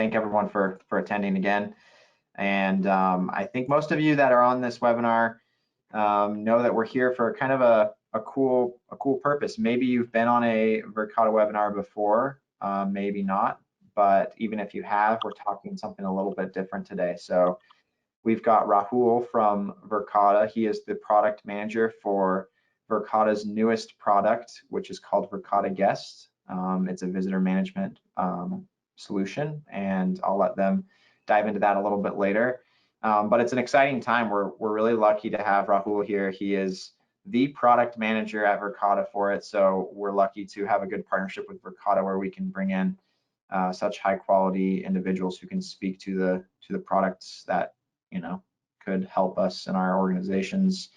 thank everyone for attending again. And I think most of you that are on this webinar know that we're here for kind of a cool purpose. Maybe you've been on a Verkada webinar before, maybe not, but even if you have, we're talking something a little bit different today. So we've got Rahul from Verkada. He is the product manager for Verkada's newest product, which is called Verkada Guest. It's a visitor management solution, and I'll let them dive into that a little bit later. But it's an exciting time. We're really lucky to have Rahul here. He is the product manager at Verkada for it, so we're lucky to have a good partnership with Verkada where we can bring in such high quality individuals who can speak to the products that could help us in our organizations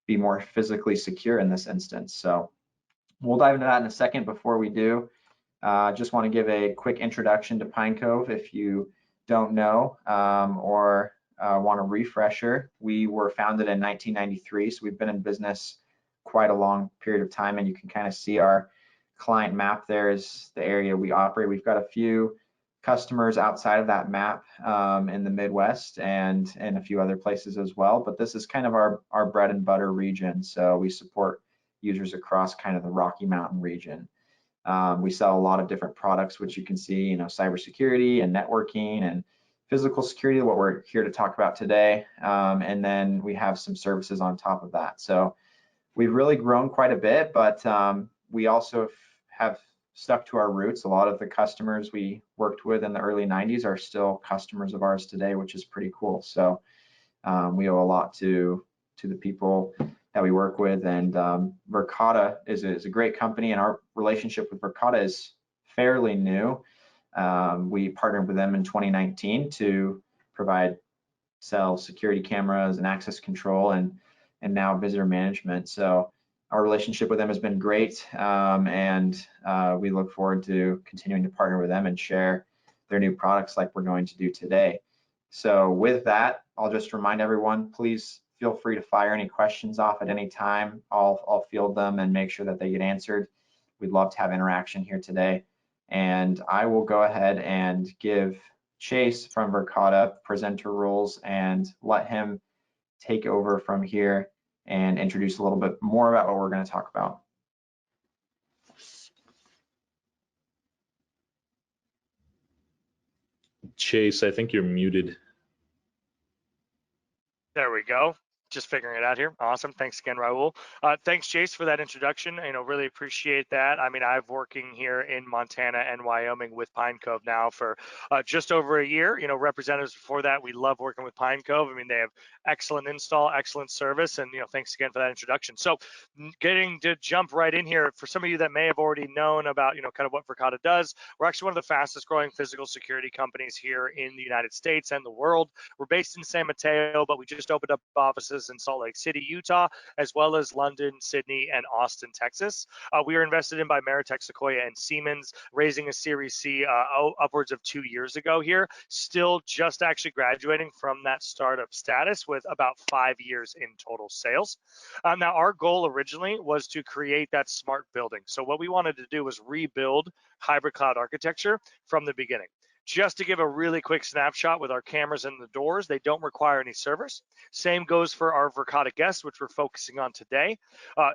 be more physically secure in this instance. So we'll dive into that in a second. Before we do, just want to give a quick introduction to Pine Cove. If you don't know or want a refresher, we were founded in 1993, so we've been in business quite a long period of time, and you can kind of see our client map there is the area we operate. We've got a few customers outside of that map in the Midwest and a few other places as well, but this is kind of our bread and butter region. So we support users across kind of the Rocky Mountain region. We sell a lot of different products, which you can see, cybersecurity and networking and physical security, what we're here to talk about today. And then we have some services on top of that. So we've really grown quite a bit, but we also have stuck to our roots. A lot of the customers we worked with in the early 90s are still customers of ours today, which is pretty cool. So we owe a lot to the people that we work with, and Verkada is a great company, and our relationship with Verkada is fairly new. We partnered with them in 2019 to sell security cameras and access control and now visitor management. So our relationship with them has been great, and we look forward to continuing to partner with them and share their new products like we're going to do today. So with that, I'll just remind everyone, please feel free to fire any questions off at any time. I'll field them and make sure that they get answered. We'd love to have interaction here today. And I will go ahead and give Chase from Verkada presenter roles and let him take over from here and introduce a little bit more about what we're going to talk about. Chase, I think you're muted. There we go. Just figuring it out here. Awesome. Thanks again, Rahul. Thanks, Chase, for that introduction. Really appreciate that. I mean, I've working here in Montana and Wyoming with Pine Cove now for just over a year. Representatives before that, we love working with Pine Cove. I mean, they have excellent install, excellent service, and thanks again for that introduction. So, getting to jump right in here, for some of you that may have already known about kind of what Verkada does, we're actually one of the fastest growing physical security companies here in the United States and the world. We're based in San Mateo, but we just opened up offices in Salt Lake City, Utah, as well as London, Sydney, and Austin, Texas. We are invested in by Meritech, Sequoia, and Siemens, raising a Series C upwards of 2 years ago here. Still just actually graduating from that startup status with about 5 years in total sales. Now, our goal originally was to create that smart building. So what we wanted to do was rebuild hybrid cloud architecture from the beginning. Just to give a really quick snapshot with our cameras and the doors, they don't require any servers. Same goes for our Verkada Guest, which we're focusing on today.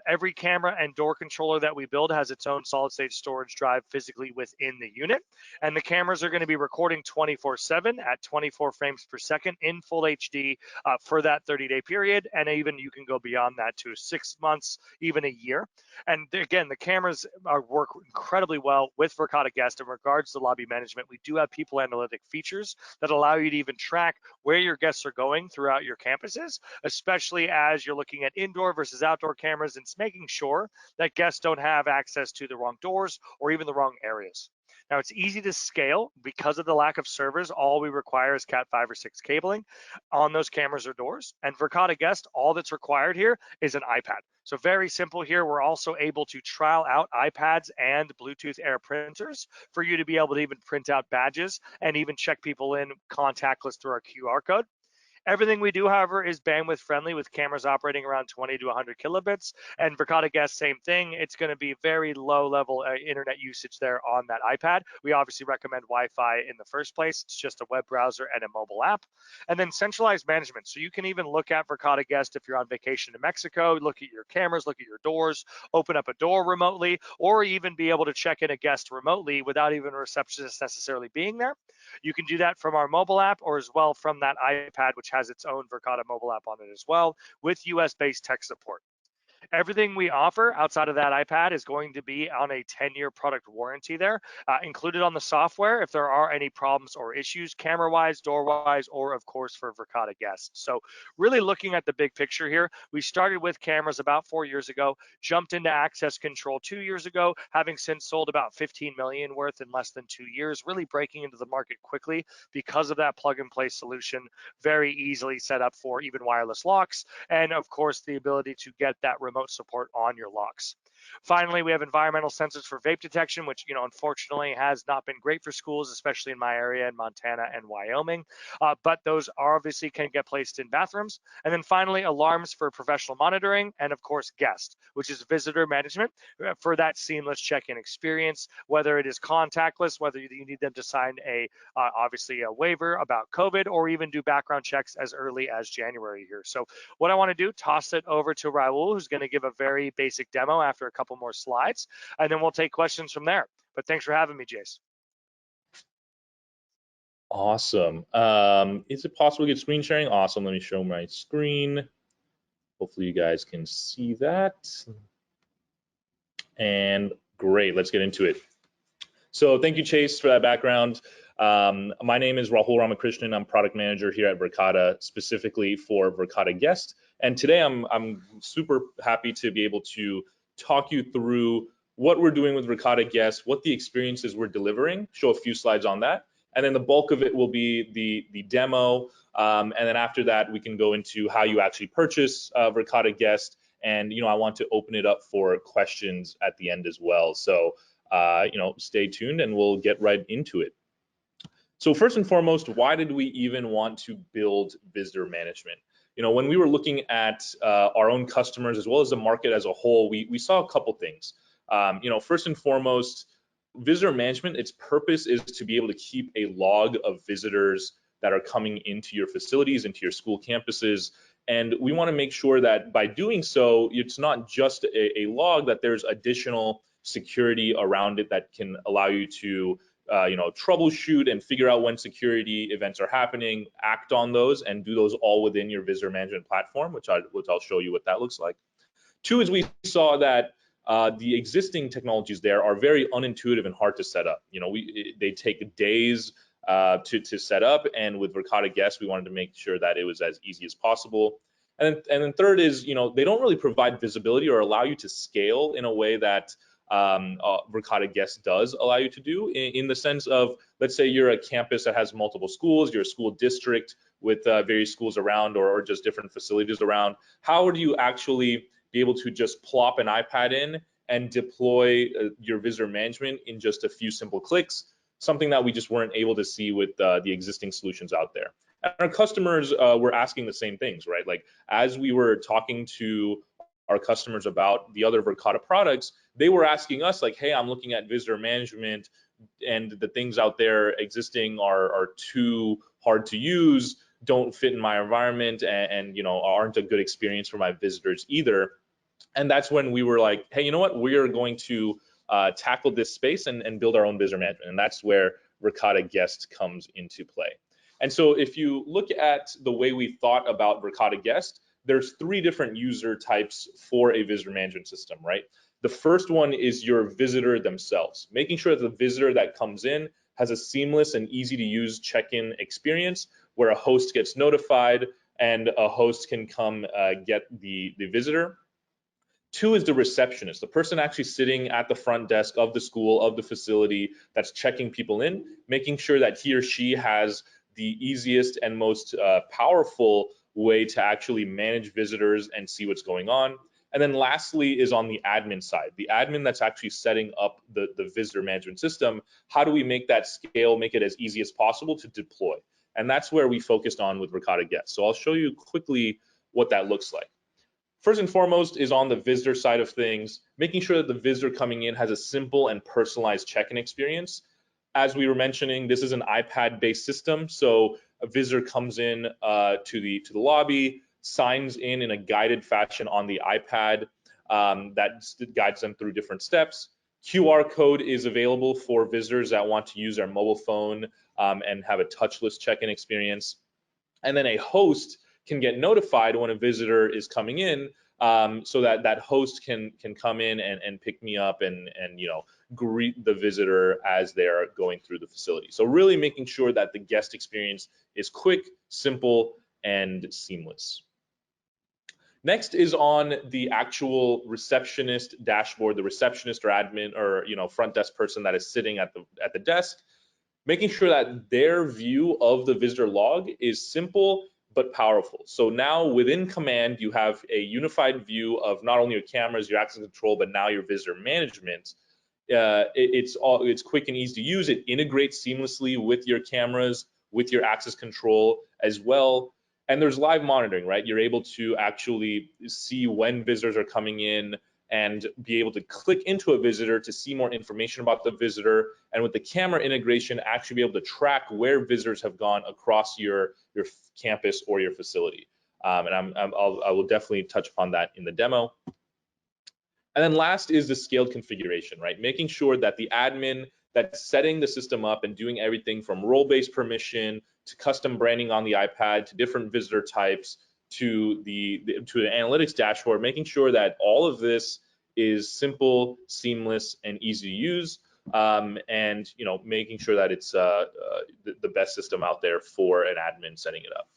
Every camera and door controller that we build has its own solid-state storage drive physically within the unit. And the cameras are going to be recording 24/7 at 24 frames per second in full HD for that 30-day period. And even you can go beyond that to 6 months, even a year. And again, the cameras work incredibly well with Verkada Guest in regards to lobby management. We do have people analytic features that allow you to even track where your guests are going throughout your campuses, especially as you're looking at indoor versus outdoor cameras, and it's making sure that guests don't have access to the wrong doors or even the wrong areas. Now, it's easy to scale because of the lack of servers. All we require is Cat 5 or 6 cabling on those cameras or doors. And Verkada Guest, all that's required here is an iPad. So very simple here. We're also able to trial out iPads and Bluetooth Air printers for you to be able to even print out badges and even check people in contactless through our QR code. Everything we do, however, is bandwidth friendly with cameras operating around 20 to 100 kilobits. And Verkada Guest, same thing. It's going to be very low level internet usage there on that iPad. We obviously recommend Wi-Fi in the first place. It's just a web browser and a mobile app. And then centralized management. So you can even look at Verkada Guest if you're on vacation in Mexico, look at your cameras, look at your doors, open up a door remotely, or even be able to check in a guest remotely without even a receptionist necessarily being there. You can do that from our mobile app or as well from that iPad, which has its own Verkada mobile app on it as well, with US-based tech support. Everything we offer outside of that iPad is going to be on a 10-year product warranty there, included on the software if there are any problems or issues, camera-wise, door-wise, or of course for Verkada Guest. So really looking at the big picture here, we started with cameras about 4 years ago, jumped into access control 2 years ago, having since sold about 15 million worth in less than 2 years, really breaking into the market quickly because of that plug-and-play solution, very easily set up for even wireless locks, and of course the ability to get that remote support on your locks. Finally, we have environmental sensors for vape detection, which unfortunately has not been great for schools, especially in my area in Montana and Wyoming. But those obviously can get placed in bathrooms. And then finally, alarms for professional monitoring, and of course, guest, which is visitor management for that seamless check-in experience, whether it is contactless, whether you need them to sign obviously a waiver about COVID, or even do background checks as early as January here. So what I want to do, toss it over to Raul, who's going to give a very basic demo after a couple more slides, and then we'll take questions from there. But thanks for having me, Jace. Awesome. Is it possible to get screen sharing? Awesome. Let me show my screen. Hopefully you guys can see that. And great, let's get into it. So thank you, Chase, for that background. My name is Rahul Ramakrishnan. I'm product manager here at Verkada, specifically for Verkada Guest. And today I'm super happy to be able to talk you through what we're doing with Verkada Guest, what the experiences we're delivering, show a few slides on that. And then the bulk of it will be the demo. And then after that, we can go into how you actually purchase Verkada Guest. And I want to open it up for questions at the end as well. So stay tuned and we'll get right into it. So first and foremost, why did we even want to build visitor management? When we were looking at our own customers as well as the market as a whole, we saw a couple things. First and foremost, visitor management, its purpose is to be able to keep a log of visitors that are coming into your facilities, into your school campuses. And we want to make sure that by doing so, it's not just a log, that there's additional security around it that can allow you to troubleshoot and figure out when security events are happening, act on those, and do those all within your visitor management platform, which I'll show you what that looks like. Two is we saw that the existing technologies there are very unintuitive and hard to set up. They take days to set up, and with Verkada Guest, we wanted to make sure that it was as easy as possible. And then third is, they don't really provide visibility or allow you to scale in a way that Verkada Guest does allow you to do, in the sense of, let's say you're a campus that has multiple schools, you're a school district with various schools around, or just different facilities around. How do you actually be able to just plop an iPad in and deploy your visitor management in just a few simple clicks? Something that we just weren't able to see with the existing solutions out there. And our customers were asking the same things, right? Like, as we were talking to our customers about the other Verkada products, they were asking us, like, hey, I'm looking at visitor management and the things out there existing are too hard to use, don't fit in my environment, and aren't a good experience for my visitors either. And that's when we were like, hey, you know what? We are going to tackle this space and build our own visitor management. And that's where Verkada Guest comes into play. And so if you look at the way we thought about Verkada Guest, there's 3 different user types for a visitor management system, right? The first one is your visitor themselves, making sure that the visitor that comes in has a seamless and easy to use check-in experience where a host gets notified and a host can come get the visitor. 2 is the receptionist, the person actually sitting at the front desk of the school, of the facility, that's checking people in, making sure that he or she has the easiest and most powerful way to actually manage visitors and see what's going on. And then lastly is on the admin side, the admin that's actually setting up the visitor management system. How do we make that scale, make it as easy as possible to deploy? And that's where we focused on with Verkada Guest. So I'll show you quickly what that looks like. First and foremost is on the visitor side of things, making sure that the visitor coming in has a simple and personalized check-in experience. As we were mentioning, this is an iPad-based system, so a visitor comes in to the lobby, signs in a guided fashion on the iPad that guides them through different steps. QR code is available for visitors that want to use their mobile phone and have a touchless check-in experience. And then a host can get notified when a visitor is coming in, so that host can come in and pick me up and greet the visitor as they're going through the facility. So really making sure that the guest experience is quick, simple, and seamless. Next is on the actual receptionist dashboard, the receptionist or admin or front desk person that is sitting at the desk, making sure that their view of the visitor log is simple but powerful. So now within Command, you have a unified view of not only your cameras, your access control, but now your visitor management. It's quick and easy to use. It integrates seamlessly with your cameras, with your access control as well. And there's live monitoring, right? You're able to actually see when visitors are coming in and be able to click into a visitor to see more information about the visitor. And with the camera integration, actually be able to track where visitors have gone across your campus or your facility. And I will definitely touch upon that in the demo. And then last is the scaled configuration, right? Making sure that the admin that's setting the system up and doing everything from role-based permission to custom branding on the iPad to different visitor types to the analytics dashboard, making sure that all of this is simple, seamless, and easy to use, and making sure that it's the best system out there for an admin setting it up.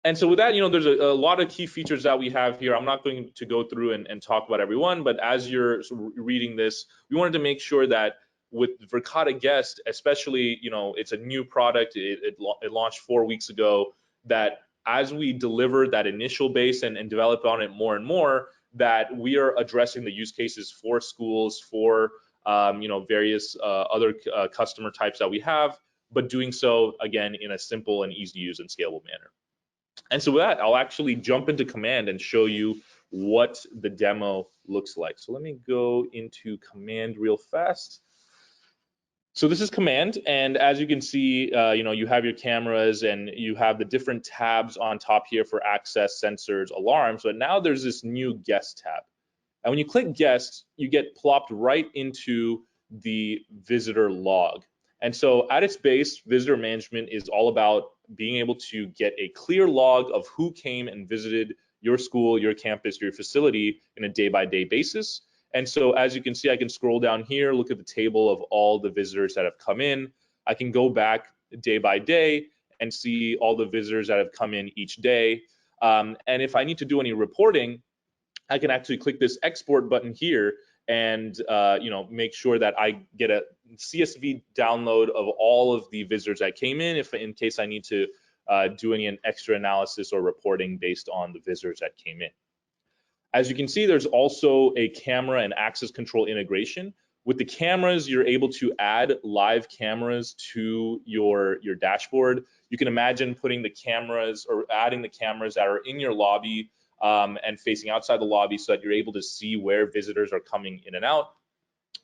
And so with that, there's a lot of key features that we have here. I'm not going to go through and talk about everyone, but as you're reading this, we wanted to make sure that with Verkada Guest, especially, it's a new product, it launched 4 weeks ago, that as we deliver that initial base and develop on it more and more, that we are addressing the use cases for schools, for various other customer types that we have, but doing so, again, in a simple and easy to use and scalable manner. And so with that, I'll actually jump into Command and show you what the demo looks like. So let me go into Command real fast. So this is Command, and as you can see, you have your cameras and you have the different tabs on top here for access, sensors, alarms, but now there's this new Guest tab. And when you click Guest, you get plopped right into the visitor log. And so at its base, visitor management is all about being able to get a clear log of who came and visited your school, your campus, your facility in a day-by-day basis. And so as you can see, I can scroll down here, look at the table of all the visitors that have come in. I can go back day by day and see all the visitors that have come in each day. And if I need to do any reporting, I can actually click this export button here and make sure that I get a CSV download of all of the visitors that came in case I need to do any extra analysis or reporting based on the visitors that came in. As you can see, there's also a camera and access control integration. With the cameras, you're able to add live cameras to your dashboard. You can imagine putting the cameras or adding the cameras that are in your lobby and facing outside the lobby so that you're able to see where visitors are coming in and out.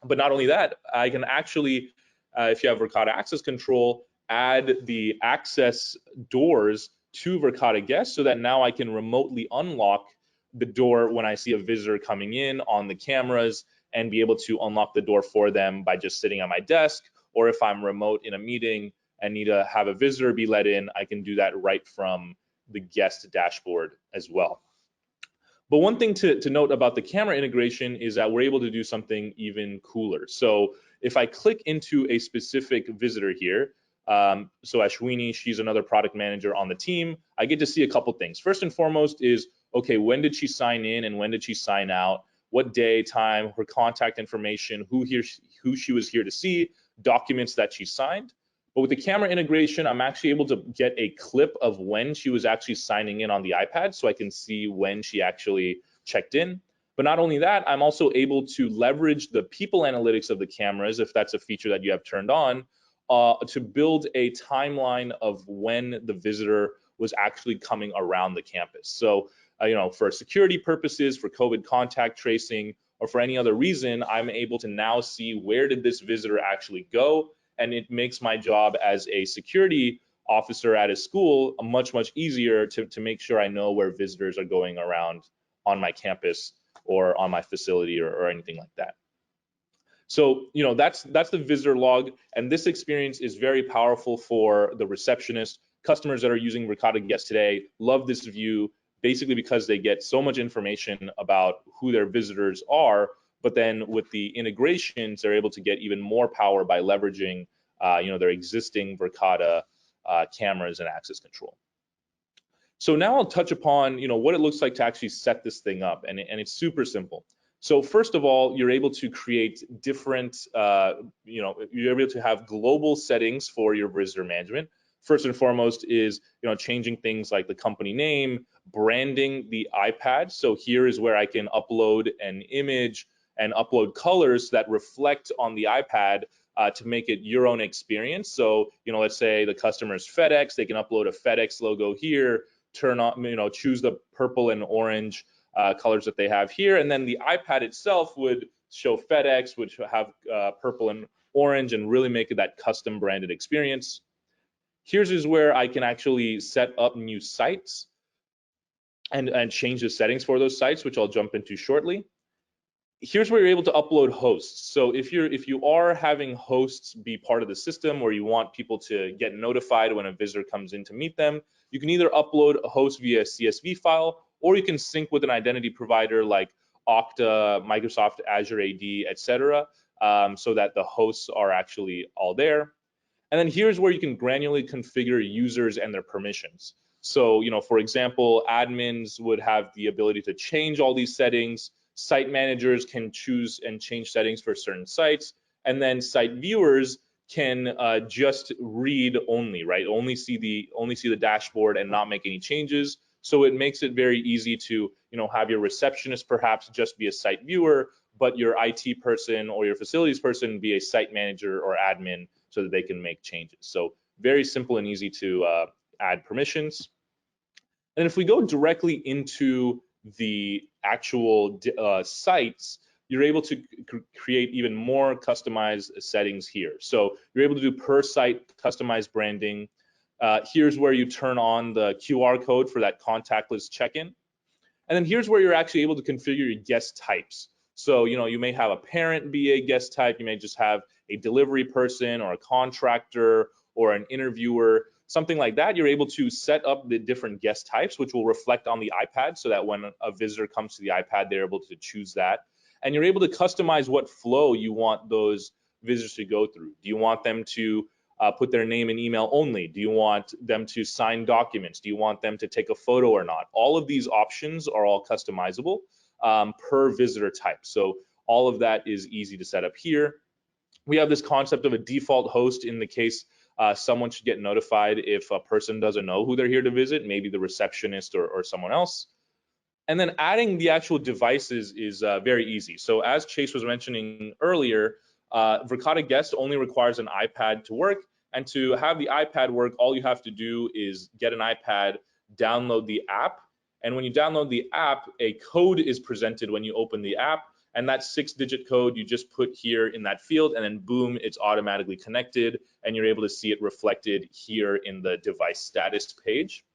But not only that, I can actually, if you have Verkada Access Control, add the access doors to Verkada Guest so that now I can remotely unlock the door when I see a visitor coming in on the cameras and be able to unlock the door for them by just sitting at my desk. Or if I'm remote in a meeting and need to have a visitor be let in, I can do that right from the guest dashboard as well. But one thing to note about the camera integration is that we're able to do something even cooler. So if I click into a specific visitor here, so Ashwini, she's another product manager on the team, I get to see a couple things. First and foremost is, okay, when did she sign in and when did she sign out? What day, time, her contact information, who she was here to see, documents that she signed. But with the camera integration, I'm actually able to get a clip of when she was actually signing in on the iPad so I can see when she actually checked in. But not only that, I'm also able to leverage the people analytics of the cameras, if that's a feature that you have turned on to build a timeline of when the visitor was actually coming around the campus. So, for security purposes, for COVID contact tracing, or for any other reason, I'm able to now see where did this visitor actually go, and it makes my job as a security officer at a school much easier to make sure I know where visitors are going around on my campus or on my facility or anything like that. So, that's the visitor log, and this experience is very powerful for the receptionist. Customers that are using Verkada Guest today love this view, basically because they get so much information about who their visitors are, but then with the integrations, they're able to get even more power by leveraging their existing Verkada cameras and access control. So now I'll touch upon what it looks like to actually set this thing up, and it's super simple. So first of all, you're able to create different, you're able to have global settings for your visitor management. First and foremost is, changing things like the company name, branding the iPad. So here is where I can upload an image and upload colors that reflect on the iPad to make it your own experience. So, let's say the customer's FedEx, they can upload a FedEx logo here, turn on, choose the purple and orange colors that they have here, and then the iPad itself would show FedEx, which have purple and orange, and really make it that custom branded experience. Here's where I can actually set up new sites and change the settings for those sites, which I'll jump into shortly. Here's where you're able to upload hosts. So if you are having hosts be part of the system, or you want people to get notified when a visitor comes in to meet them, you can either upload a host via CSV file, or you can sync with an identity provider like Okta, Microsoft Azure AD, etc., so that the hosts are actually all there. And then here's where you can granularly configure users and their permissions. So, for example, admins would have the ability to change all these settings. Site managers can choose and change settings for certain sites, and then site viewers can just read only, right? Only see the dashboard and not make any changes. So it makes it very easy to, have your receptionist perhaps just be a site viewer, but your IT person or your facilities person be a site manager or admin, so that they can make changes. So very simple and easy to add permissions. And if we go directly into the actual sites, you're able to create even more customized settings here. So you're able to do per site customized branding. Here's where you turn on the QR code for that contactless check-in. And then here's where you're actually able to configure your guest types. So, you may have a parent be a guest type, you may just have a delivery person or a contractor or an interviewer, something like that. You're able to set up the different guest types, which will reflect on the iPad, so that when a visitor comes to the iPad, they're able to choose that. And you're able to customize what flow you want those visitors to go through. Do you want them to put their name and email only? Do you want them to sign documents? Do you want them to take a photo or not? All of these options are all customizable per visitor type. So all of that is easy to set up here. We have this concept of a default host in the case someone should get notified if a person doesn't know who they're here to visit, maybe the receptionist or someone else. And then adding the actual devices is very easy. So as Chase was mentioning earlier, Verkada Guest only requires an iPad to work. And to have the iPad work, all you have to do is get an iPad, download the app. And when you download the app, a code is presented when you open the app. And that 6-digit code you just put here in that field, and then boom, it's automatically connected, and you're able to see it reflected here in the device status page.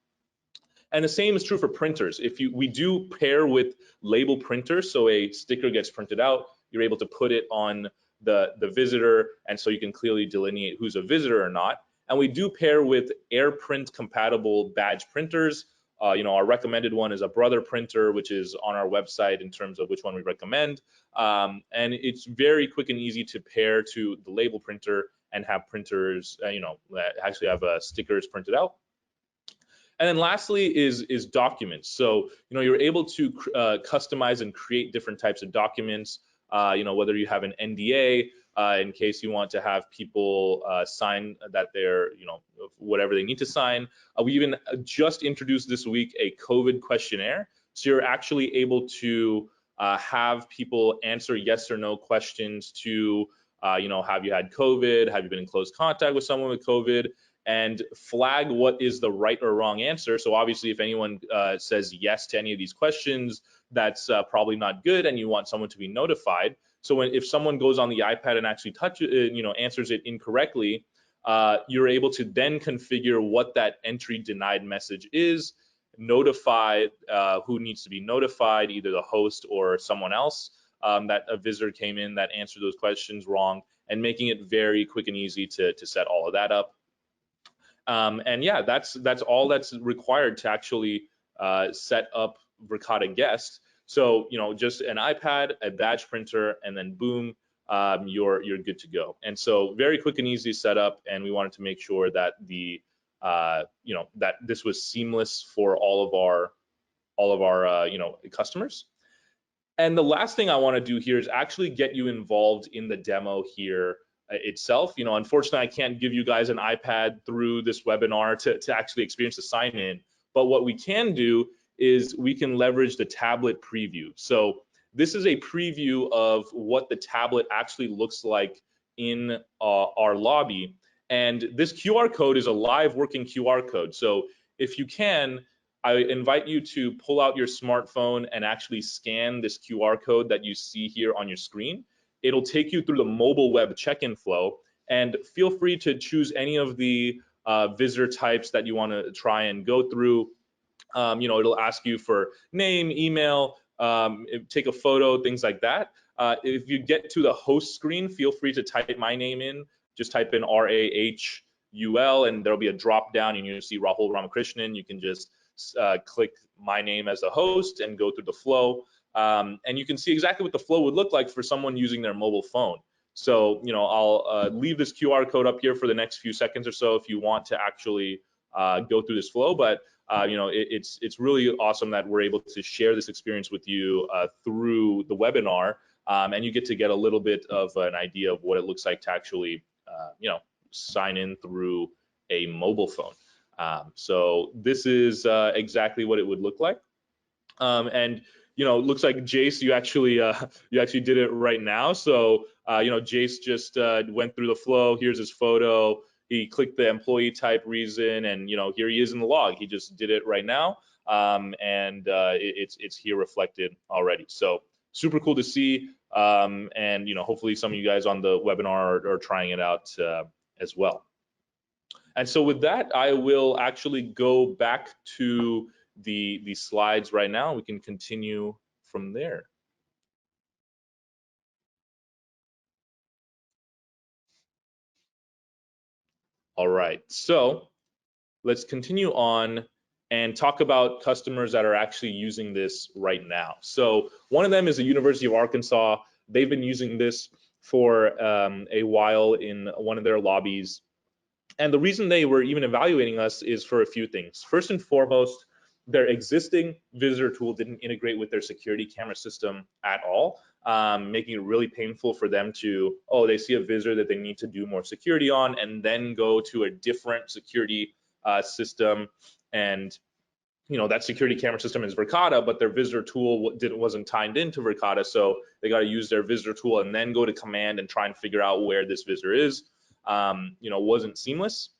And the same is true for printers. We do pair with label printers, so a sticker gets printed out, you're able to put it on the visitor, and so you can clearly delineate who's a visitor or not. And we do pair with AirPrint compatible badge printers. Our recommended one is a Brother printer, which is on our website in terms of which one we recommend. And it's very quick and easy to pair to the label printer and have printers, that actually have stickers printed out. And then lastly is documents. So, you're able to customize and create different types of documents, whether you have an NDA, in case you want to have people sign that they're, whatever they need to sign. We even just introduced this week a COVID questionnaire. So you're actually able to have people answer yes or no questions to have you had COVID? Have you been in close contact with someone with COVID? And flag what is the right or wrong answer. So obviously, if anyone says yes to any of these questions, that's probably not good, and you want someone to be notified. So if someone goes on the iPad and actually answers it incorrectly, you're able to then configure what that entry denied message is, notify who needs to be notified, either the host or someone else, that a visitor came in that answered those questions wrong, and making it very quick and easy to set all of that up. And yeah, that's all that's required to actually set up Verkada Guest. So just an iPad, a badge printer, and then boom, you're good to go. And so very quick and easy setup. And we wanted to make sure that that this was seamless for all of our customers. And the last thing I want to do here is actually get you involved in the demo here itself. Unfortunately, I can't give you guys an iPad through this webinar to actually experience the sign-in. But what we can do is we can leverage the tablet preview. So this is a preview of what the tablet actually looks like in our lobby. And this QR code is a live working QR code. So if you can, I invite you to pull out your smartphone and actually scan this QR code that you see here on your screen. It'll take you through the mobile web check-in flow, and feel free to choose any of the visitor types that you want to try and go through. It'll ask you for name, email, take a photo, things like that. If you get to the host screen, feel free to type my name in. Just type in RAHUL, and there'll be a drop down, and you'll see Rahul Ramakrishnan. You can just click my name as a host and go through the flow. And you can see exactly what the flow would look like for someone using their mobile phone. So, I'll leave this QR code up here for the next few seconds or so if you want to actually go through this flow. But, it's really awesome that we're able to share this experience with you through the webinar. And you get to get a little bit of an idea of what it looks like to actually, sign in through a mobile phone. So this is exactly what it would look like. And it looks like Jace, you actually did it right now. So Jace just went through the flow. Here's his photo. He clicked the employee type reason, and here he is in the log. He just did it right now, and it's here reflected already. So super cool to see, and hopefully some of you guys on the webinar are trying it out as well. And so with that, I will actually go back to the slides right now. We can continue from there. All right, so let's continue on and talk about customers that are actually using this right now. So one of them is the University of Arkansas. They've been using this for a while in one of their lobbies. And the reason they were even evaluating us is for a few things. First and foremost, their existing visitor tool didn't integrate with their security camera system at all, making it really painful for them to, they see a visitor that they need to do more security on and then go to a different security system. And that security camera system is Verkada, but their visitor tool wasn't tied into Verkada, so they got to use their visitor tool and then go to command and try and figure out where this visitor is. Wasn't seamless.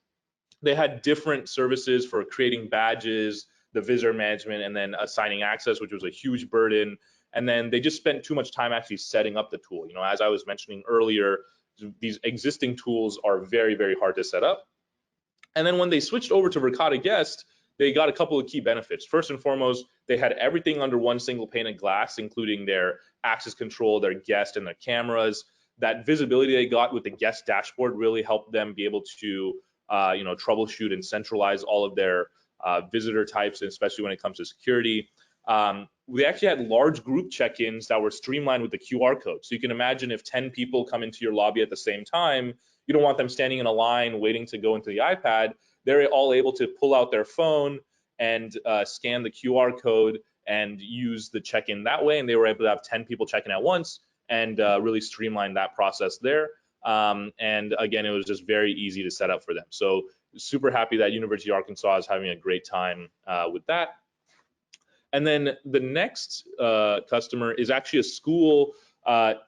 They had different services for creating badges, the visitor management, and then assigning access, which was a huge burden. And then they just spent too much time actually setting up the tool. As I was mentioning earlier, these existing tools are very, very hard to set up. And then when they switched over to Verkada Guest, they got a couple of key benefits. First and foremost, they had everything under one single pane of glass, including their access control, their guest, and their cameras. That visibility they got with the guest dashboard really helped them be able to troubleshoot and centralize all of their visitor types, especially when it comes to security. We actually had large group check-ins that were streamlined with the QR code. So you can imagine if 10 people come into your lobby at the same time, you don't want them standing in a line waiting to go into the iPad. They're all able to pull out their phone and scan the QR code and use the check-in that way. And they were able to have 10 people check in at once and really streamline that process there. And again, it was just very easy to set up for them. So super happy that University of Arkansas is having a great time with that. And then the next customer is actually a school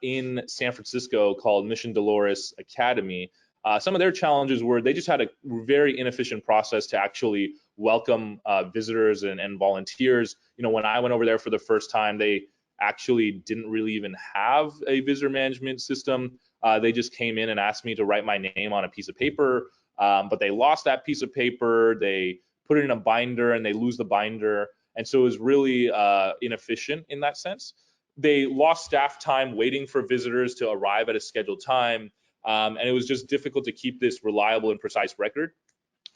in San Francisco called Mission Dolores Academy. Some of their challenges were they just had a very inefficient process to actually welcome visitors and volunteers. When I went over there for the first time, they actually didn't really even have a visitor management system. They just came in and asked me to write my name on a piece of paper, but they lost that piece of paper. They put it in a binder and they lose the binder. And so it was really inefficient in that sense. They lost staff time waiting for visitors to arrive at a scheduled time. And it was just difficult to keep this reliable and precise record.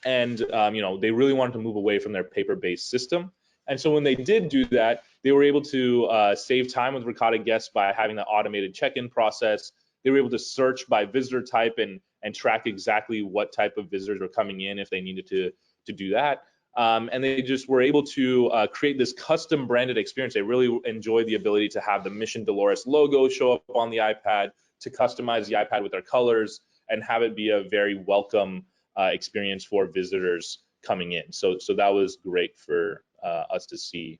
And they really wanted to move away from their paper-based system. And so when they did do that, they were able to save time with Verkada Guest by having the automated check-in process. They were able to search by visitor type and track exactly what type of visitors were coming in if they needed to do that. And they just were able to create this custom branded experience. They really enjoyed the ability to have the Mission Dolores logo show up on the iPad, to customize the iPad with their colors, and have it be a very welcome experience for visitors coming in. So that was great for us to see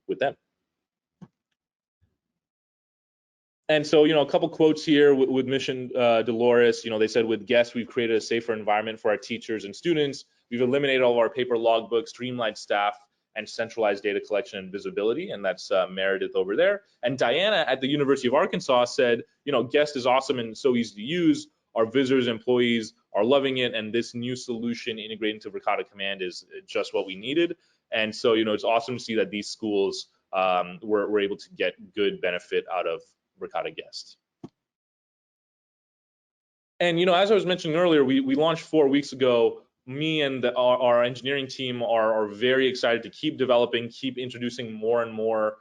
with them. And so, a couple quotes here with Mission Dolores. They said, with Guest, we've created a safer environment for our teachers and students. We've eliminated all of our paper logbooks, streamlined staff, and centralized data collection and visibility. And that's Meredith over there. And Diana at the University of Arkansas said, Guest is awesome and so easy to use. Our visitors, employees are loving it. And this new solution integrated into Verkada Command is just what we needed. And so, it's awesome to see that these schools were able to get good benefit out of Verkada Guest. And as I was mentioning earlier, we launched 4 weeks ago. Me and our engineering team are very excited to keep developing, keep introducing more and more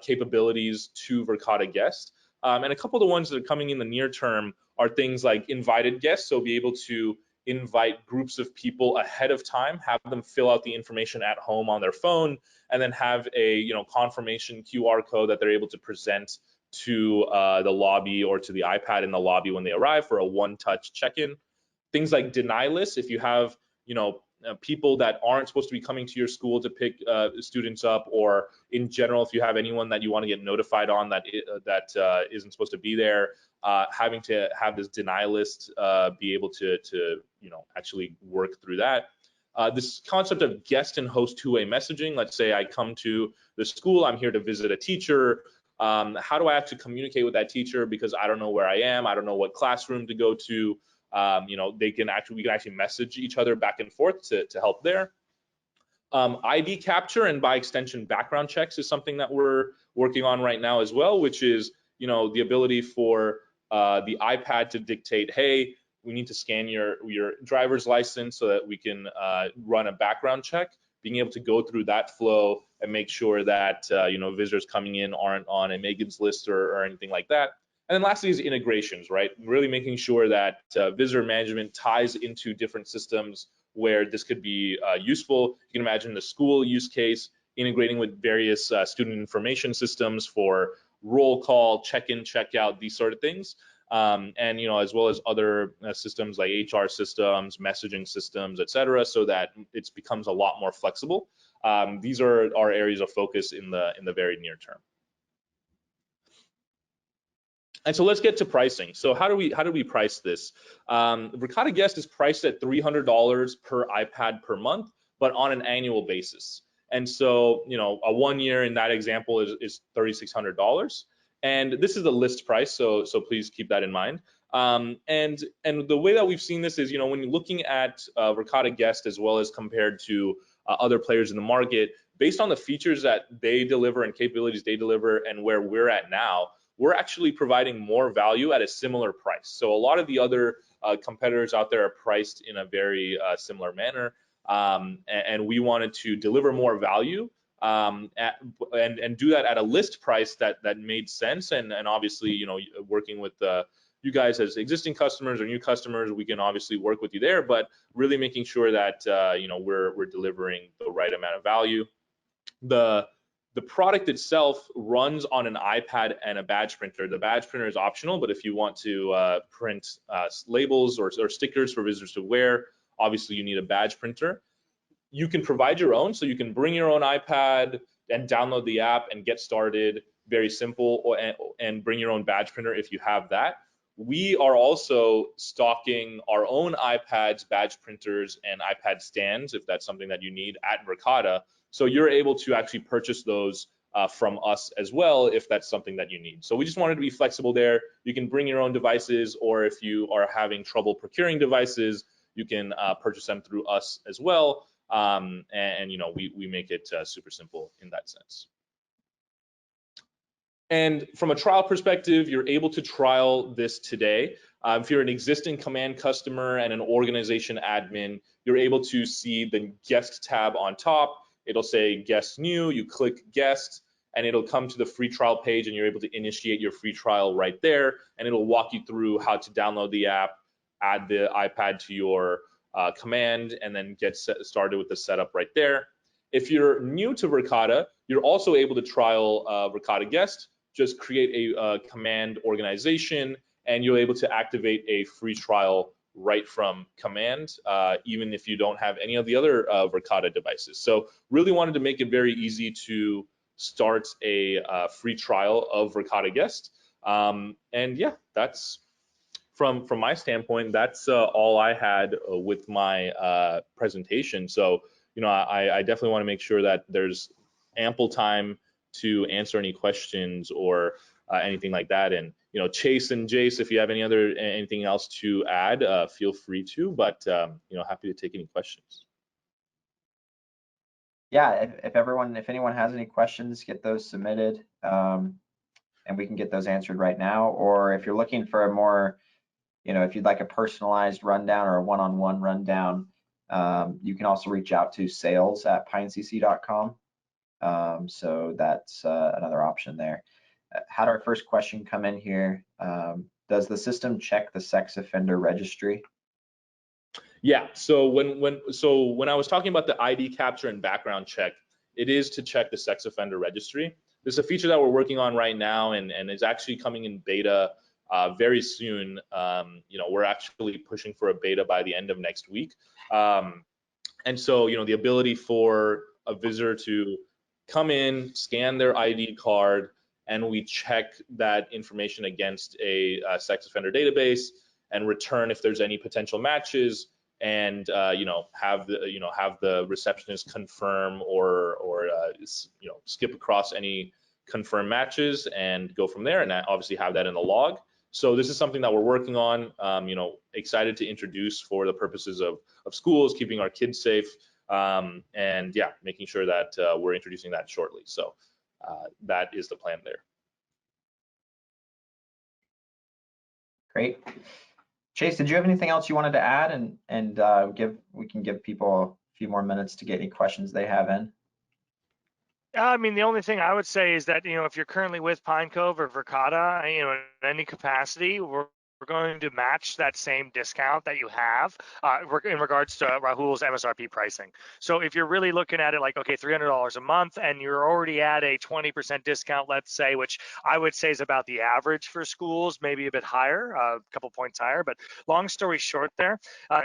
capabilities to Verkada Guest. And a couple of the ones that are coming in the near term are things like invited guests, so be able to invite groups of people ahead of time, have them fill out the information at home on their phone, and then have a confirmation QR code that they're able to present to the lobby or to the iPad in the lobby when they arrive for a one-touch check-in. Things like deny lists, if you have people that aren't supposed to be coming to your school to pick students up, or in general, if you have anyone that you want to get notified on that isn't supposed to be there, having to have this deny list be able to actually work through that. This concept of guest and host two-way messaging. Let's say I come to the school, I'm here to visit a teacher. How do I have to communicate with that teacher because I don't know where I am, I don't know what classroom to go to. We can actually message each other back and forth to help there. ID capture and by extension background checks is something that we're working on right now as well, which is the ability for the iPad to dictate, hey, we need to scan your driver's license so that we can run a background check. Being able to go through that flow and make sure that visitors coming in aren't on a Megan's list or anything like that. And then lastly is integrations, right? Really making sure that visitor management ties into different systems where this could be useful. You can imagine the school use case integrating with various student information systems for roll call, check-in, check-out, these sort of things. And as well as other systems like HR systems, messaging systems, et cetera, so that it becomes a lot more flexible. These are our areas of focus in the very near term. And so let's get to pricing. So how do we price this? Verkada Guest is priced at $300 per iPad per month, but on an annual basis. And so a 1 year in that example is $3,600. And this is the list price, so please keep that in mind. And the way that we've seen this is, when you're looking at Verkada Guest as well as compared to other players in the market, based on the features that they deliver and capabilities they deliver and where we're at now, we're actually providing more value at a similar price. So a lot of the other competitors out there are priced in a very similar manner, and we wanted to deliver more value and do that at a list price that made sense. And obviously, working with you guys as existing customers or new customers, we can obviously work with you there, but really making sure that we're delivering the right amount of value. The product itself runs on an iPad and a badge printer. The badge printer is optional, but if you want to print labels or stickers for visitors to wear, obviously you need a badge printer. You can provide your own, so you can bring your own iPad and download the app and get started. very simple, and bring your own badge printer if you have that. We are also stocking our own iPads, badge printers, and iPad stands, if that's something that you need, at Verkada. So you're able to actually purchase those from us as well, if that's something that you need. So we just wanted to be flexible there. You can bring your own devices, or if you are having trouble procuring devices, you can purchase them through us as well. And you know, we make it super simple in that sense. And from a trial perspective, you're able to trial this today. If you're an existing Command customer and an organization admin, you're able to see the guest tab on top. It'll say guest new, you click guest, and it'll come to the free trial page, and you're able to initiate your free trial right there. And it'll walk you through how to download the app, add the iPad to your Command, and then get started with the setup right there. If you're new to Verkada, you're also able to trial Verkada Guest. Just create a Command organization, and you're able to activate a free trial right from Command, even if you don't have any of the other Verkada devices. So really wanted to make it very easy to start a free trial of Verkada Guest. And yeah, that's from my standpoint, that's all I had with my presentation. So, you know, I definitely want to make sure that there's ample time to answer any questions or anything like that. And, you know, Chase and Jace, if you have anything else to add, feel free to, but, you know, happy to take any questions. Yeah, if anyone has any questions, get those submitted, and we can get those answered right now. Or if you're looking for a more, you know, if you'd like a personalized rundown or a one-on-one rundown, you can also reach out to sales@pinecc.com. So that's another option there. Had our first question come in here. Does the system check the sex offender registry? Yeah, so when I was talking about the ID capture and background check, it is to check the sex offender registry. This is a feature that we're working on right now, and is actually coming in beta very soon. You know, we're actually pushing for a beta by the end of next week. And so, you know, the ability for a visitor to come in, scan their ID card, and we check that information against a sex offender database and return if there's any potential matches, and you know, have the receptionist confirm or you know, skip across any confirmed matches and go from there, and obviously have that in the log. So this is something that we're working on, you know, excited to introduce for the purposes of schools, keeping our kids safe, and yeah, making sure that we're introducing that shortly. So that is the plan there. Great. Chase, did you have anything else you wanted to add? And we can give people a few more minutes to get any questions they have in. I mean, the only thing I would say is that, you know, if you're currently with Pine Cove or Verkada, you know, in any capacity, we're going to match that same discount that you have in regards to Rahul's MSRP pricing. So if you're really looking at it like, okay, $300 a month, and you're already at a 20% discount, let's say, which I would say is about the average for schools, maybe a bit higher, a couple points higher. But long story short there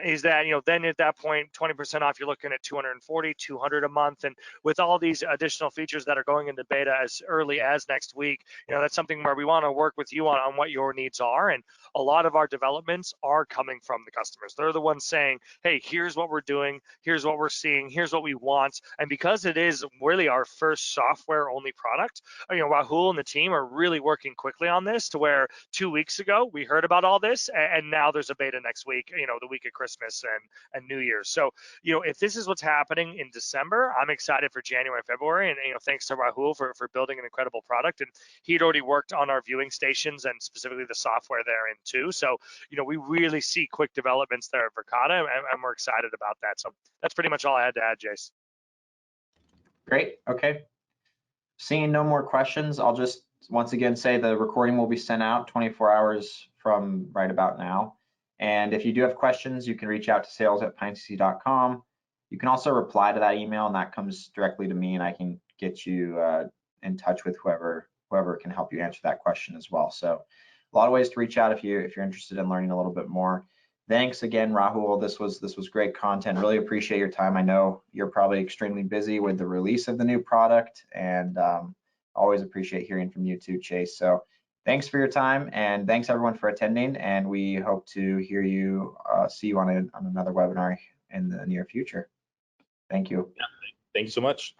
is that, you know, then at that point, 20% off, you're looking at $240, $200 a month. And with all these additional features that are going into beta as early as next week, you know, that's something where we want to work with you on what your needs are. And a lot of our developments are coming from the customers. They're the ones saying, hey, here's what we're doing, here's what we're seeing, here's what we want. And because it is really our first software only product, you know, Rahul and the team are really working quickly on this, to where 2 weeks ago we heard about all this, and now there's a beta next week, you know, the week of Christmas and New Year's. So, you know, if this is what's happening in December, I'm excited for January and February. And, you know, thanks to Rahul for building an incredible product. And he'd already worked on our viewing stations and specifically the software therein too. So, you know, we really see quick developments there at Verkada, and we're excited about that. So that's pretty much all I had to add, Jace. Great. Okay. Seeing no more questions, I'll just once again say the recording will be sent out 24 hours from right about now. And if you do have questions, you can reach out to sales@pinecc.com. You can also reply to that email, and that comes directly to me, and I can get you in touch with whoever can help you answer that question as well. So a lot of ways to reach out if you're interested in learning a little bit more. Thanks again, Rahul. This was great content. Really appreciate your time. I know you're probably extremely busy with the release of the new product, and always appreciate hearing from you too, Chase. So thanks for your time, and thanks everyone for attending, and we hope to hear you, see you on another webinar in the near future. Thank you. Thank you so much.